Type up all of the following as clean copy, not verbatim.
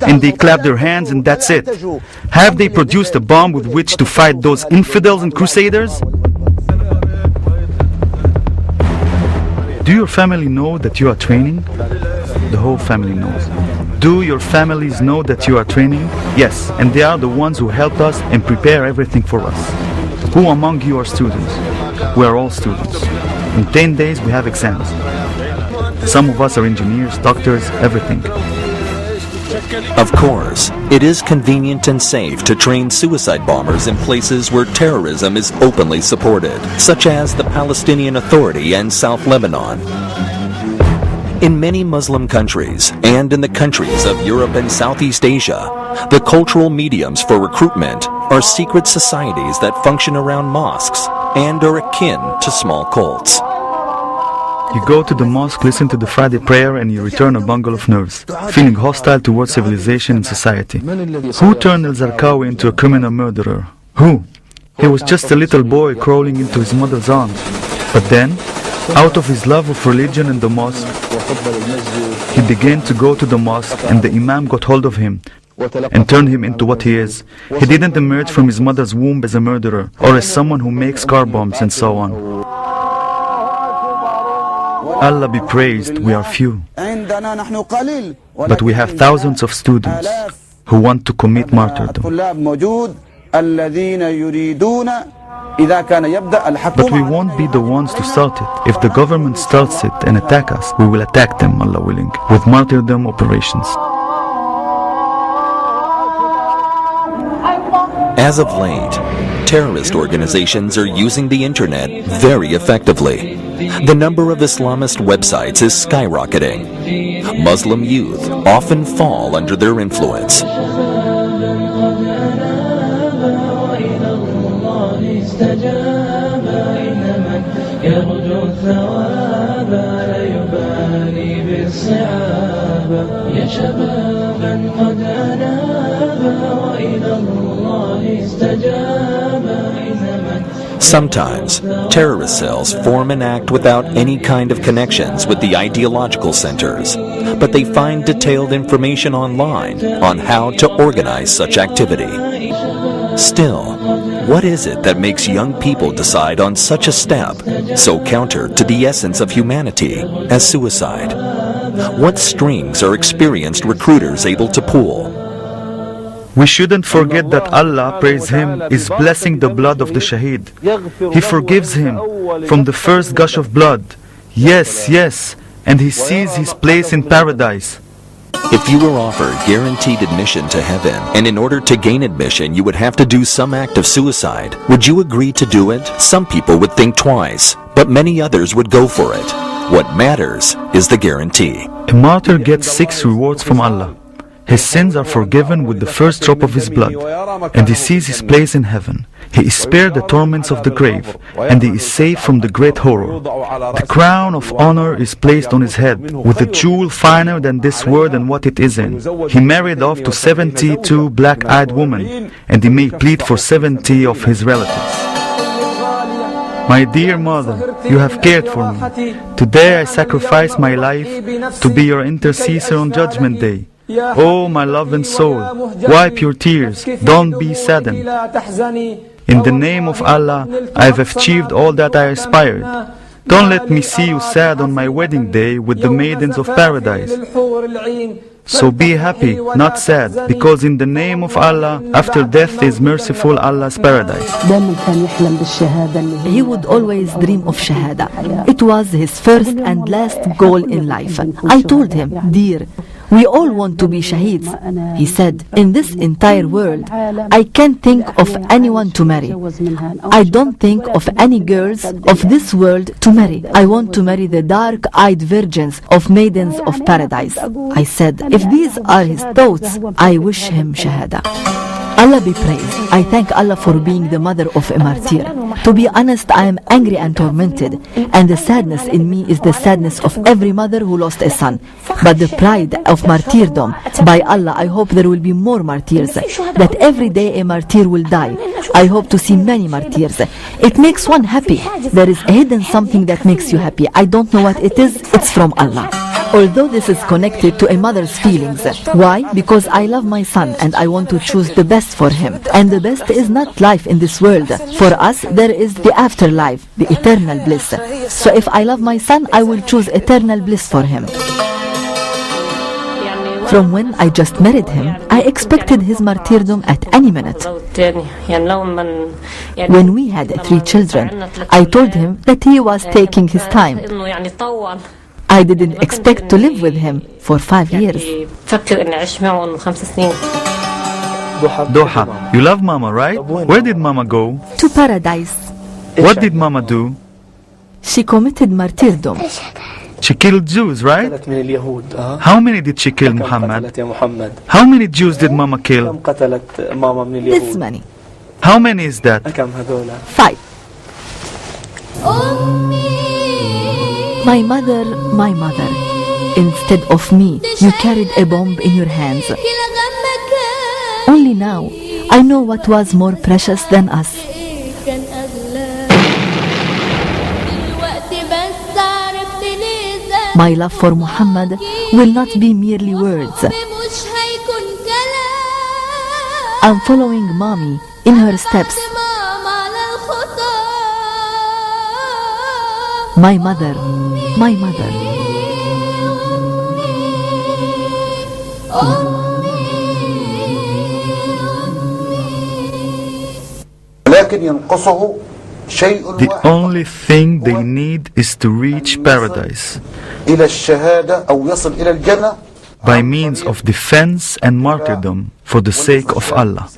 and they clap their hands and that's it. Have they produced a bomb with which to fight those infidels and crusaders? Do your family know that you are training? The whole family knows. Do your families know that you are training? Yes, and they are the ones who helped us and prepare everything for us. Who among you are students? We are all students. In 10 days we have exams. Some of us are engineers, doctors, everything. Of course, it is convenient and safe to train suicide bombers in places where terrorism is openly supported, such as the Palestinian Authority and South Lebanon. In many Muslim countries, and in the countries of Europe and Southeast Asia, the cultural mediums for recruitment are secret societies that function around mosques and are akin to small cults. You go to the mosque, listen to the Friday prayer, and you return a bundle of nerves, feeling hostile towards civilization and society. Who turned Al-Zarqawi into a criminal murderer? Who? He was just a little boy crawling into his mother's arms. But then, out of his love of religion and the mosque, he began to go to the mosque, and the Imam got hold of him and turned him into what he is. He didn't emerge from his mother's womb as a murderer or as someone who makes car bombs and so on. Allah be praised, we are few. But we have thousands of students who want to commit martyrdom. But we won't be the ones to start it. If the government starts it and attack us, we will attack them, Allah willing, with martyrdom operations. As of late, terrorist organizations are using the internet very effectively. The number of Islamist websites is skyrocketing. Muslim youth often fall under their influence. Sometimes, terrorist cells form and act without any kind of connections with the ideological centers, but they find detailed information online on how to organize such activity. Still, what is it that makes young people decide on such a step, so counter to the essence of humanity, as suicide? What strings are experienced recruiters able to pull? We shouldn't forget that Allah, praise Him, is blessing the blood of the shaheed. He forgives him from the first gush of blood. Yes, yes, and he sees his place in paradise. If you were offered guaranteed admission to heaven, and in order to gain admission you would have to do some act of suicide, would you agree to do it? Some people would think twice, but many others would go for it. What matters is the guarantee. A martyr gets 6 rewards from Allah. His sins are forgiven with the first drop of his blood, and he sees his place in heaven. He is spared the torments of the grave, and he is safe from the great horror. The crown of honor is placed on his head, with a jewel finer than this world and what it is in. He married off to 72 black-eyed women, and he may plead for 70 of his relatives. My dear mother, you have cared for me. Today I sacrifice my life to be your intercessor on Judgment Day. Oh, my love and soul, wipe your tears, don't be saddened. In the name of Allah, I have achieved all that I aspired. Don't let me see you sad on my wedding day with the maidens of paradise. So be happy, not sad, because in the name of Allah, after death is merciful Allah's paradise. He would always dream of Shahada. It was his first and last goal in life. I told him, dear, we all want to be shaheeds. He said, in this entire world, I can't think of anyone to marry. I don't think of any girls of this world to marry. I want to marry the dark-eyed virgins of maidens of paradise. I said, if these are his thoughts, I wish him Shahada. Allah be praised. I thank Allah for being the mother of a martyr. To be honest, I am angry and tormented, and the sadness in me is the sadness of every mother who lost a son. But the pride of martyrdom, by Allah, I hope there will be more martyrs, that every day a martyr will die. I hope to see many martyrs. It makes one happy. There is a hidden something that makes you happy. I don't know what it is. It's from Allah. Although this is connected to a mother's feelings. Why? Because I love my son and I want to choose the best for him. And the best is not life in this world. For us, there is the afterlife, the eternal bliss. So if I love my son, I will choose eternal bliss for him. From when I just married him, I expected his martyrdom at any minute. When we had 3 children, I told him that he was taking his time. I didn't expect to live with him for 5 years. Doha, you love Mama, right? Where did Mama go? To paradise. What did Mama do? She committed martyrdom. She killed Jews, right? How many did she kill, Muhammad? How many Jews did Mama kill? This many. How many is that? 5. My mother, instead of me, you carried a bomb in your hands. Only now, I know what was more precious than us. My love for Muhammad will not be merely words. I'm following Mommy in her steps. My mother. The only thing they need is to reach paradise by means of defense and martyrdom for the sake of Allah.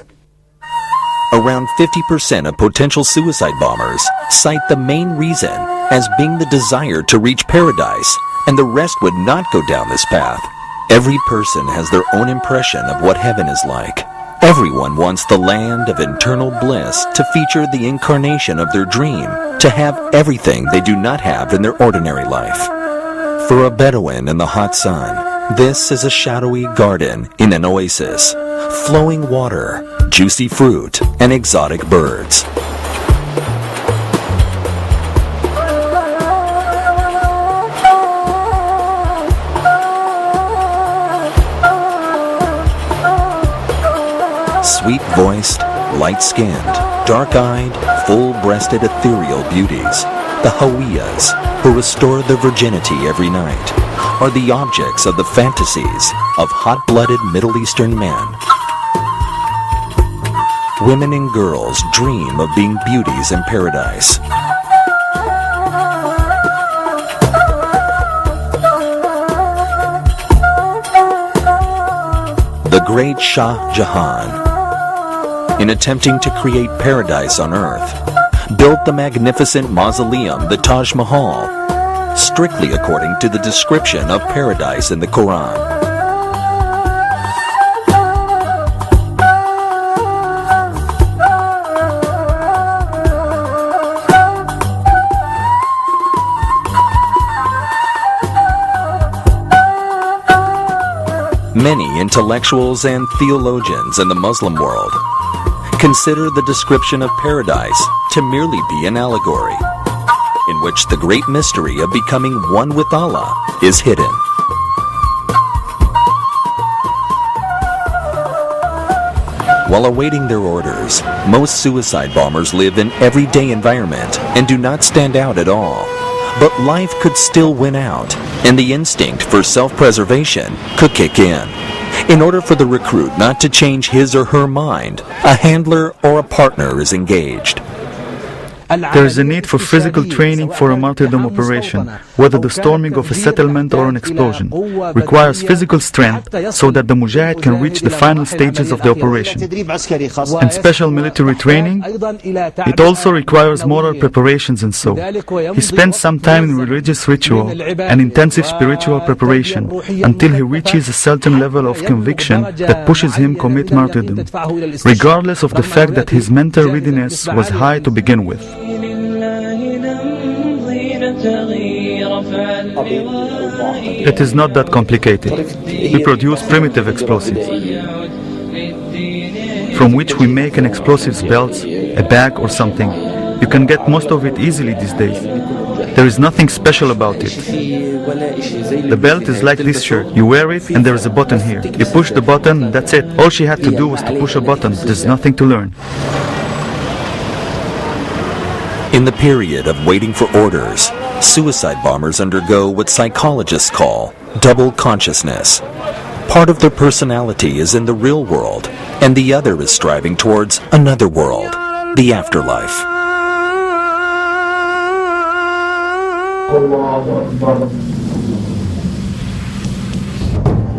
Around 50% of potential suicide bombers cite the main reason as being the desire to reach paradise, and the rest would not go down this path. Every person has their own impression of what heaven is like. Everyone wants the land of eternal bliss to feature the incarnation of their dream, to have everything they do not have in their ordinary life. For a Bedouin in the hot sun, this is a shadowy garden in an oasis, flowing water, juicy fruit, and exotic birds. Sweet-voiced, light-skinned, dark-eyed, full-breasted ethereal beauties, the Hawiyas, who restore their virginity every night, are the objects of the fantasies of hot-blooded Middle Eastern men. Women and girls dream of being beauties in paradise. The great Shah Jahan, in attempting to create paradise on earth, built the magnificent mausoleum, the Taj Mahal, strictly according to the description of paradise in the Quran. Many intellectuals and theologians in the Muslim world consider the description of paradise to merely be an allegory, in which the great mystery of becoming one with Allah is hidden. While awaiting their orders, most suicide bombers live in everyday environment and do not stand out at all. But life could still win out, and the instinct for self-preservation could kick in. In order for the recruit not to change his or her mind, a handler or a partner is engaged. There is a need for physical training for a martyrdom operation, whether the storming of a settlement or an explosion. Requires physical strength so that the mujahid can reach the final stages of the operation. And special military training, it also requires moral preparations and so. He spends some time in religious ritual and intensive spiritual preparation until he reaches a certain level of conviction that pushes him commit martyrdom, regardless of the fact that his mental readiness was high to begin with. It is not that complicated. We produce primitive explosives, from which we make an explosives belt, a bag or something. You can get most of it easily these days. There is nothing special about it. The belt is like this shirt. You wear it and there is a button here. You push the button, that's it. All she had to do was to push a button. There's nothing to learn. In the period of waiting for orders, suicide bombers undergo what psychologists call double consciousness. Part of their personality is in the real world, and the other is striving towards another world, the afterlife.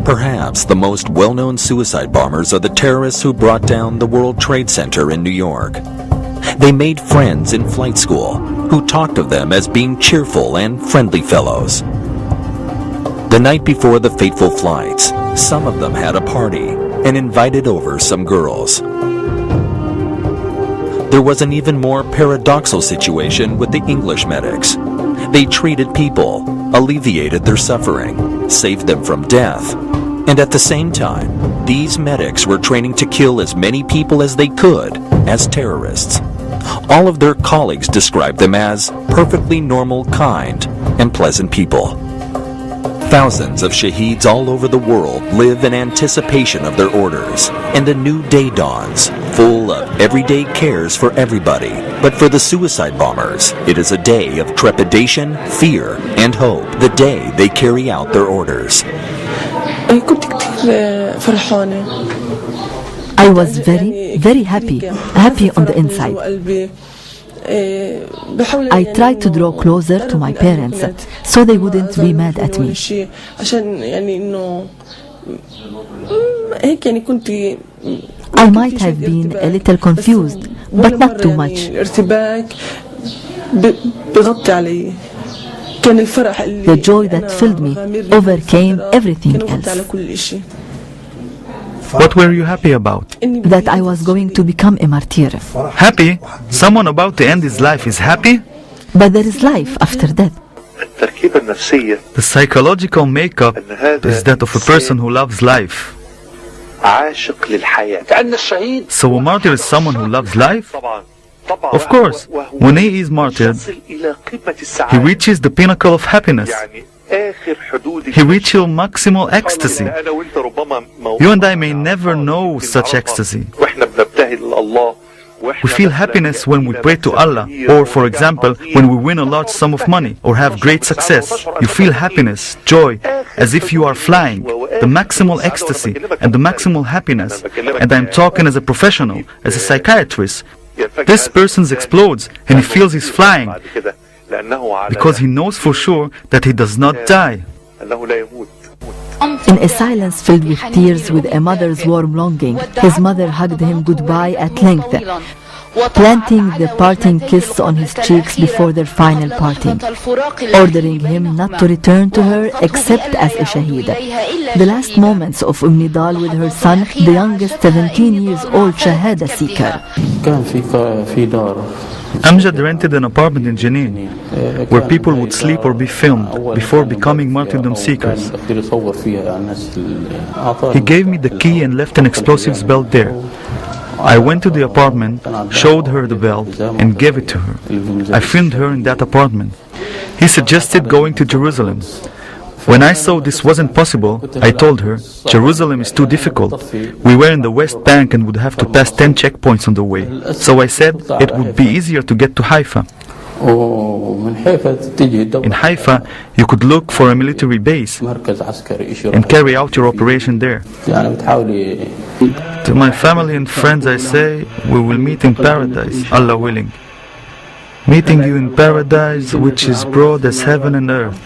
Perhaps the most well-known suicide bombers are the terrorists who brought down the World Trade Center in New York. They made friends in flight school who talked of them as being cheerful and friendly fellows. The night before the fateful flights, some of them had a party and invited over some girls. There was an even more paradoxical situation with the English medics. They treated people, alleviated their suffering, saved them from death, and at the same time, these medics were training to kill as many people as they could as terrorists. All of their colleagues described them as perfectly normal, kind, and pleasant people. Thousands of shaheeds all over the world live in anticipation of their orders, and a new day dawns, full of everyday cares for everybody. But for the suicide bombers, it is a day of trepidation, fear, and hope, the day they carry out their orders. I was very happy on the inside. I tried to draw closer to my parents so they wouldn't be mad at me. I might have been a little confused, but not too much. The joy that filled me overcame everything else. What were you happy about? That I was going to become a martyr. Happy? Someone about to end his life is happy? But there is life after death. The psychological makeup is that of a person who loves life. So a martyr is someone who loves life? Of course, when he is martyred, he reaches the pinnacle of happiness. He reaches maximal ecstasy. You and I may never know such ecstasy. We feel happiness when we pray to Allah, or for example, when we win a large sum of money or have great success. You feel happiness, joy, as if you are flying, the maximal ecstasy and the maximal happiness. And I'm talking as a professional, as a psychiatrist. This person explodes and he feels he's flying because he knows for sure that he does not die. In a silence filled with tears, with a mother's warm longing, his mother hugged him goodbye at length, planting the parting kiss on his cheeks before their final parting, ordering him not to return to her except as a shaheed. The last moments of Nidal with her son, the youngest 17 years old Shahada seeker. Amjad rented an apartment in Jenin where people would sleep or be filmed before becoming martyrdom seekers. He gave me the key and left an explosives belt there. I went to the apartment, showed her the belt, and gave it to her. I filmed her in that apartment. He suggested going to Jerusalem. When I saw this wasn't possible, I told her, Jerusalem is too difficult. We were in the West Bank and would have to pass 10 checkpoints on the way. So I said it would be easier to get to Haifa. In Haifa, you could look for a military base and carry out your operation there. To my family and friends I say, we will meet in paradise, Allah willing. Meeting you in paradise, which is broad as heaven and earth,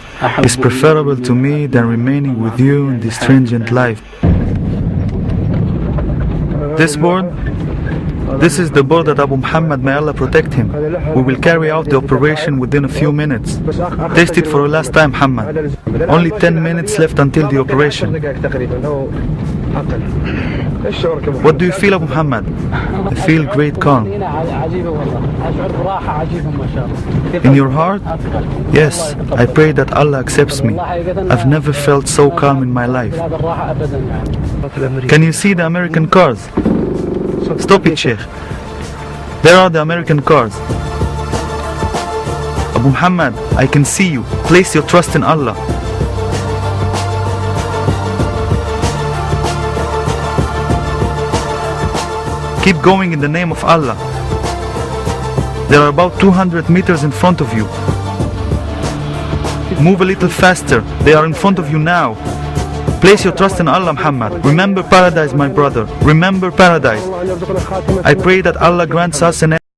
is preferable to me than remaining with you in this stringent life. This board? This is the board that Abu Muhammad, may Allah protect him. We will carry out the operation within a few minutes. Taste it for the last time, Muhammad. Only 10 minutes left until the operation. What do you feel, Abu Muhammad? I feel great calm. In your heart? Yes, I pray that Allah accepts me. I've never felt so calm in my life. Can you see the American cars? Stop it, Sheikh. There are the American cars. Abu Muhammad, I can see you. Place your trust in Allah. Keep going in the name of Allah. They are about 200 meters in front of you. Move a little faster. They are in front of you now. Place your trust in Allah, Muhammad. Remember paradise, my brother. Remember paradise. I pray that Allah grants us an